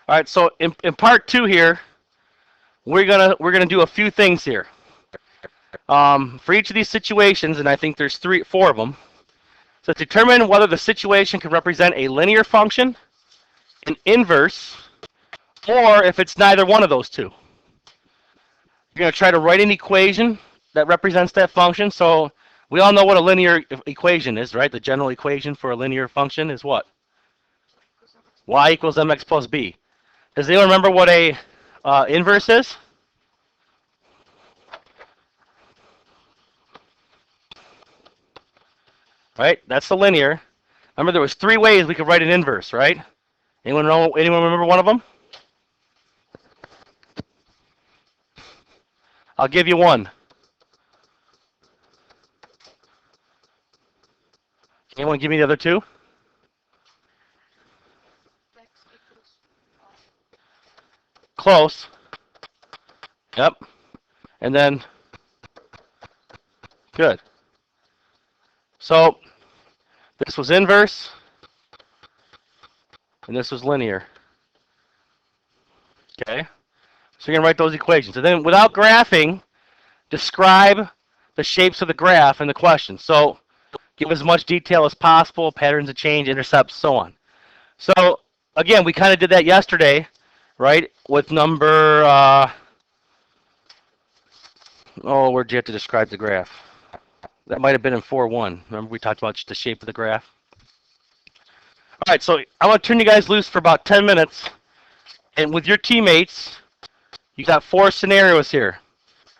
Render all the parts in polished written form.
All right, so in part 2 here, we're gonna do a few things here. For each of these situations, and I think there's 4 of them. So determine whether the situation can represent a linear function, an inverse, or if it's neither one of those two. You're going to try to write an equation that represents that function. So we all know what a linear equation is, right? The general equation for a linear function is what? Y equals mx plus b. Does anyone remember what a inverse is? Right? That's the linear. Remember, there was 3 ways we could write an inverse, right? Anyone know? Anyone remember one of them? I'll give you one. Anyone give me the other 2? Close. Yep. And then, good. So this was inverse, and this was linear. Okay? So you're going to write those equations. And then without graphing, describe the shapes of the graph in the question. So give as much detail as possible, patterns of change, intercepts, so on. So again, we kind of did that yesterday, right? With number, where'd you have to describe the graph? That might have been in 4.1. Remember we talked about the shape of the graph? All right, so I want to turn you guys loose for about 10 minutes. And with your teammates, you got 4 scenarios here.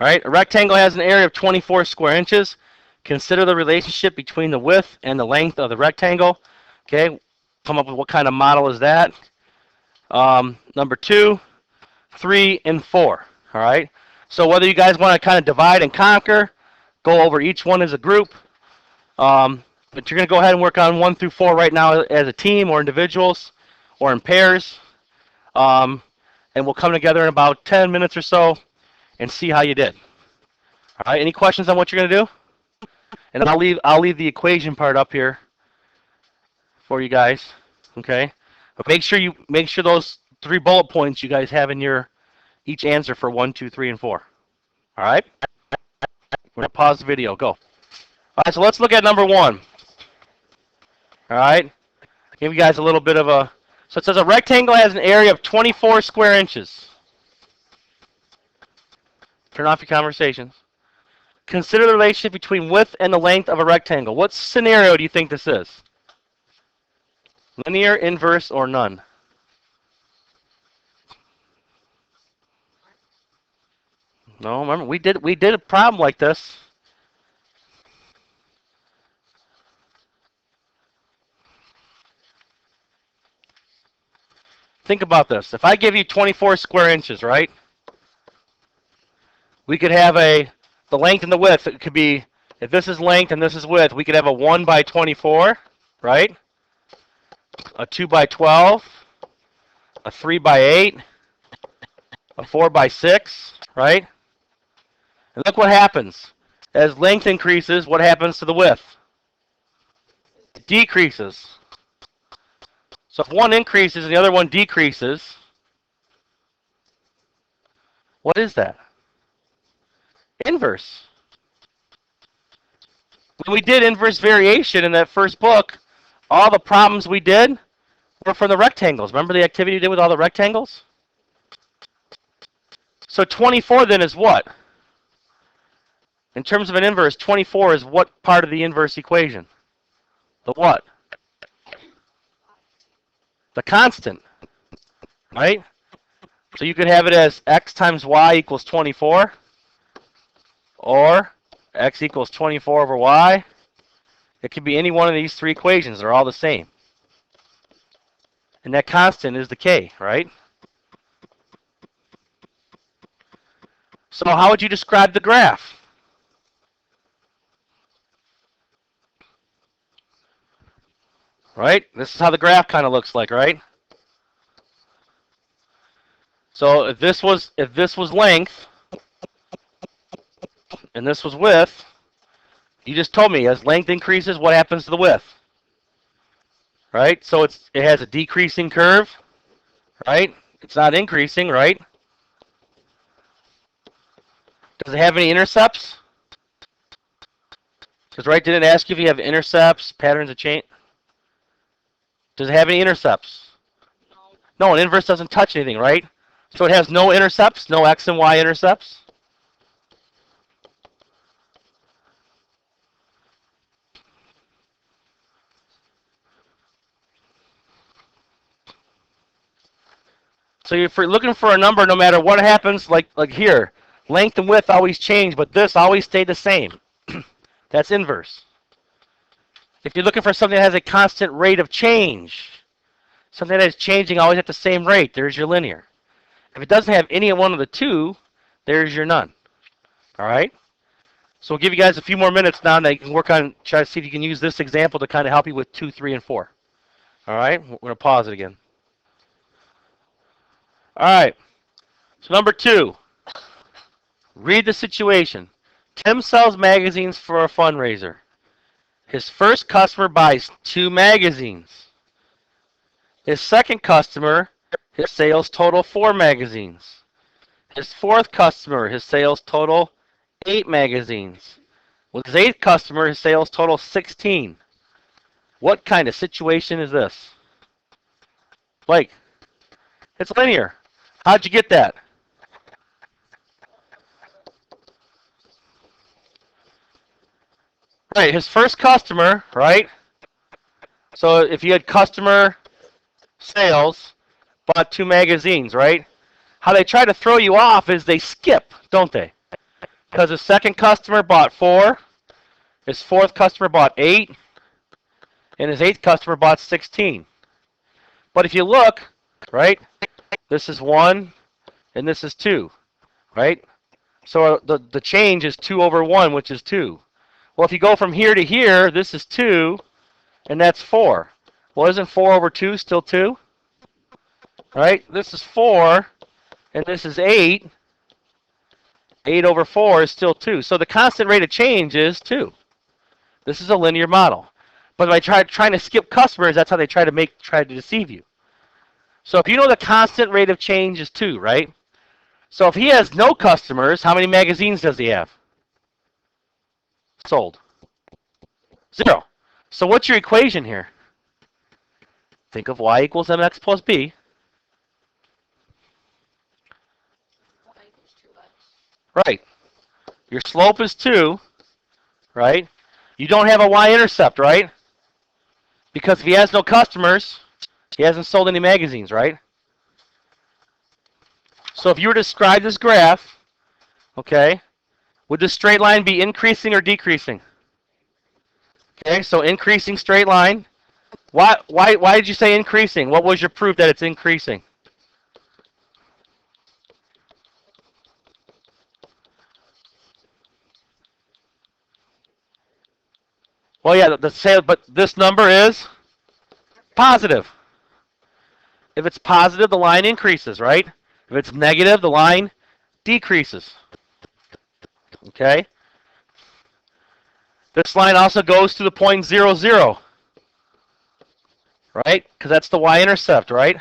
All right, a rectangle has an area of 24 square inches. Consider the relationship between the width and the length of the rectangle. Okay, come up with what kind of model is that. Number 2, 3, and 4. All right, so whether you guys want to kind of divide and conquer, go over each one as a group. But you're going to go ahead and work on 1 through 4 right now as a team or individuals or in pairs. And we'll come together in about 10 minutes or so and see how you did. All right, any questions on what you're going to do? And I'll leave the equation part up here for you guys. Okay? But make sure those 3 bullet points you guys have in your each answer for 1, 2, 3, and 4. All right? We're going to pause the video. Go. All right, so let's look at number 1. All right? Give you guys a little bit of a... So it says a rectangle has an area of 24 square inches. Turn off your conversations. Consider the relationship between width and the length of a rectangle. What scenario do you think this is? Linear, inverse, or none? No, remember we did a problem like this. Think about this. If I give you 24 square inches, right? We could have the length and the width. It could be, if this is length and this is width, we could have a 1 by 24, right? A 2 by 12, a 3 by 8, a 4 by 6, right? And look what happens. As length increases, what happens to the width? It decreases. So if one increases and the other one decreases, what is that? Inverse. When we did inverse variation in that first book, all the problems we did were from the rectangles. Remember the activity we did with all the rectangles? So 24 then is what? In terms of an inverse, 24 is what part of the inverse equation? The what? The constant, right? So you could have it as x times y equals 24, or x equals 24 over y. It could be any one of these 3 equations. They're all the same. And that constant is the k, right? So how would you describe the graph? Right? This is how the graph kind of looks like, right? So if this was length and this was width, you just told me as length increases, what happens to the width? Right? So it has a decreasing curve, right? It's not increasing, right? Does it have any intercepts? Because right, didn't it ask you if you have intercepts, patterns of change? Does it have any intercepts? No, an inverse doesn't touch anything, right? So it has no intercepts, no x and y intercepts. So if you're looking for a number, no matter what happens, like here, length and width always change, but this always stay the same. That's inverse. If you're looking for something that has a constant rate of change, something that is changing always at the same rate, there's your linear. If it doesn't have any one of the two, there's your none. All right? So we'll give you guys a few more minutes now, and you can work on, try to see if you can use this example to kind of help you with 2, 3, and 4. All right? We're going to pause it again. All right. So number 2, read the situation. Tim sells magazines for a fundraiser. His first customer buys 2 magazines. His second customer, his sales total 4 magazines. His fourth customer, his sales total 8 magazines. With his 8th customer, his sales total 16. What kind of situation is this? Blake, it's linear. How'd you get that? Right, his first customer, right? So if you had customer sales, bought 2 magazines, right? How they try to throw you off is they skip, don't they? Because his second customer bought 4, his fourth customer bought 8, and his 8th customer bought 16. But if you look, right, this is 1, and this is 2, right? So the change is 2 over 1, which is 2. Well, if you go from here to here, this is 2, and that's 4. Well, isn't 4 over 2 still 2? Right? This is 4, and this is 8. 8 over 4 is still 2. So the constant rate of change is 2. This is a linear model. But by trying to skip customers, that's how they try to deceive you. So if you know the constant rate of change is 2, right? So if he has no customers, how many magazines does he have? Sold. 0. So what's your equation here? Think of y equals mx plus b. Y equals 2x. Right. Your slope is 2, right? You don't have a y-intercept, right? Because if he has no customers, he hasn't sold any magazines, right? So if you were to describe this graph, okay, would this straight line be increasing or decreasing? Okay, so increasing straight line. Why did you say increasing? What was your proof that it's increasing? Well, yeah, but this number is positive. If it's positive, the line increases, right? If it's negative, the line decreases. Okay? This line also goes to the point 0, 0. Right? Because that's the y-intercept, right?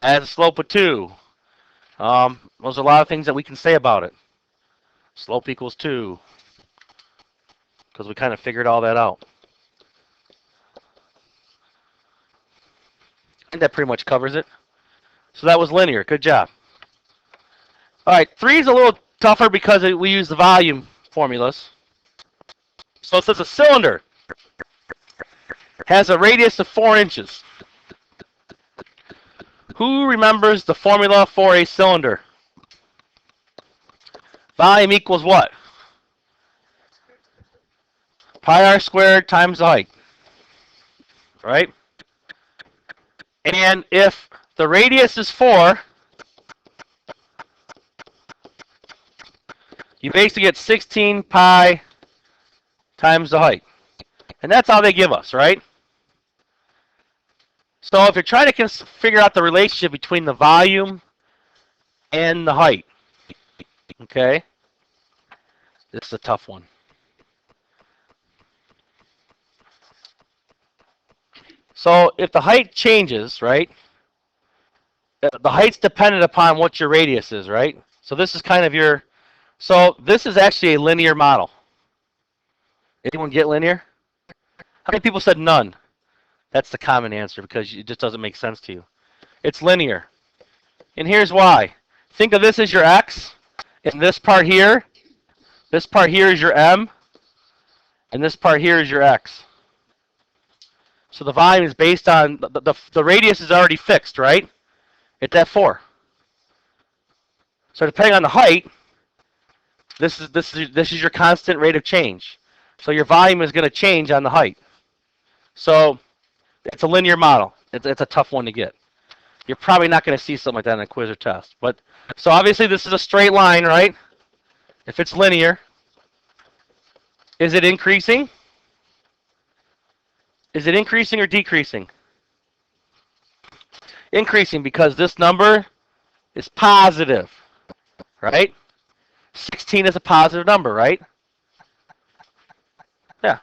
Has a slope of 2. There's a lot of things that we can say about it. Slope equals 2. Because we kind of figured all that out. I think that pretty much covers it. So that was linear. Good job. All right, 3 is a little tougher because we use the volume formulas. So it says a cylinder has a radius of 4 inches. Who remembers the formula for a cylinder? Volume equals what? Pi r squared times the height. Right? And if the radius is 4, you basically get 16 pi times the height. And that's all they give us, right? So if you're trying to figure out the relationship between the volume and the height, okay, this is a tough one. So if the height changes, right, the height's dependent upon what your radius is, right? So this is kind of your, so this is actually a linear model. Anyone get linear? How many people said none? That's the common answer because it just doesn't make sense to you. It's linear. And here's why. Think of this as your x, and this part here is your m, and this part here is your x. So the volume is based on, the radius is already fixed, right? It's at 4. So depending on the height, this is your constant rate of change. So your volume is going to change on the height. So it's a linear model. It's a tough one to get. You're probably not going to see something like that in a quiz or test. But so obviously this is a straight line, right? If it's linear, is it increasing? Is it increasing or decreasing? Increasing because this number is positive, right? 16 is a positive number, right? Yeah.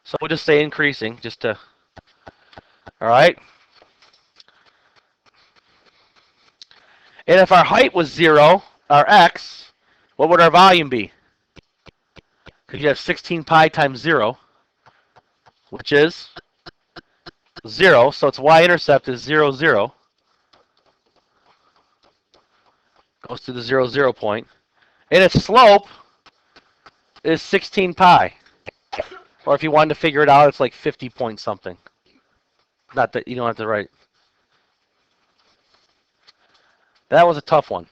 So we'll just say increasing, just to, all right? And if our height was 0, our x, what would our volume be? Because you have 16 pi times 0, which is 0. So its y-intercept is 0, 0. Goes to the 0, 0 point. And its slope is 16 pi. Or if you wanted to figure it out, it's like 50 point something. Not that you don't have to write. That was a tough one.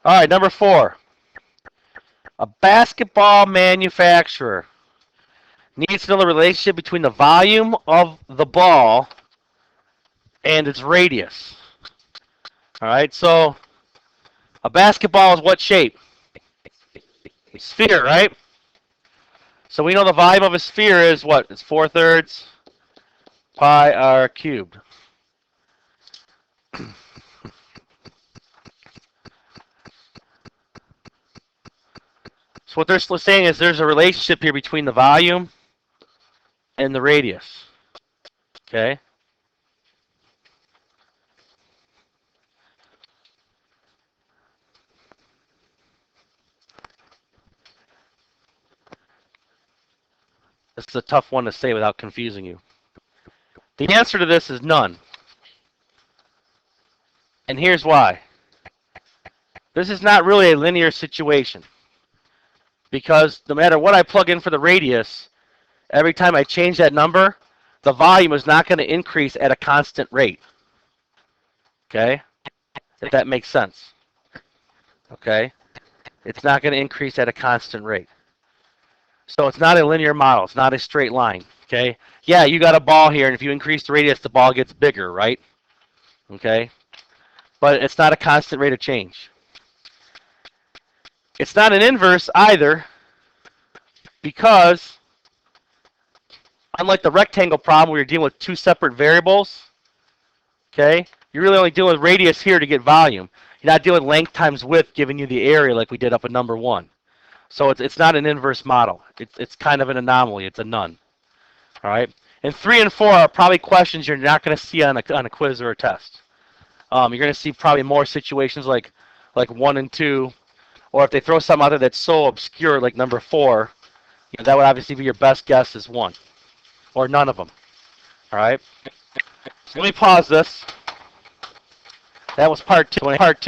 All right, number 4. A basketball manufacturer needs to know the relationship between the volume of the ball and its radius. All right, so a basketball is what shape? Sphere, right? So we know the volume of a sphere is what? It's 4/3 pi r cubed. So what they're saying is there's a relationship here between the volume and the radius. Okay? This is a tough one to say without confusing you. The answer to this is none. And here's why. This is not really a linear situation. Because no matter what I plug in for the radius, every time I change that number, the volume is not going to increase at a constant rate. Okay? If that makes sense. Okay? It's not going to increase at a constant rate. So it's not a linear model. It's not a straight line. Okay? Yeah, you got a ball here, and if you increase the radius, the ball gets bigger, right? Okay? But it's not a constant rate of change. It's not an inverse either, because unlike the rectangle problem where you're dealing with 2 separate variables, okay, you're really only dealing with radius here to get volume. You're not dealing with length times width giving you the area like we did up at number 1. So it's not an inverse model. It's kind of an anomaly. It's a none. All right? And 3 and 4 are probably questions you're not going to see on a quiz or a test. You're going to see probably more situations like 1 and 2, or if they throw something out there that's so obscure like number 4, you know, that would obviously be your best guess is 1, or none of them. All right? So let me pause this. That was part 2. Part 2.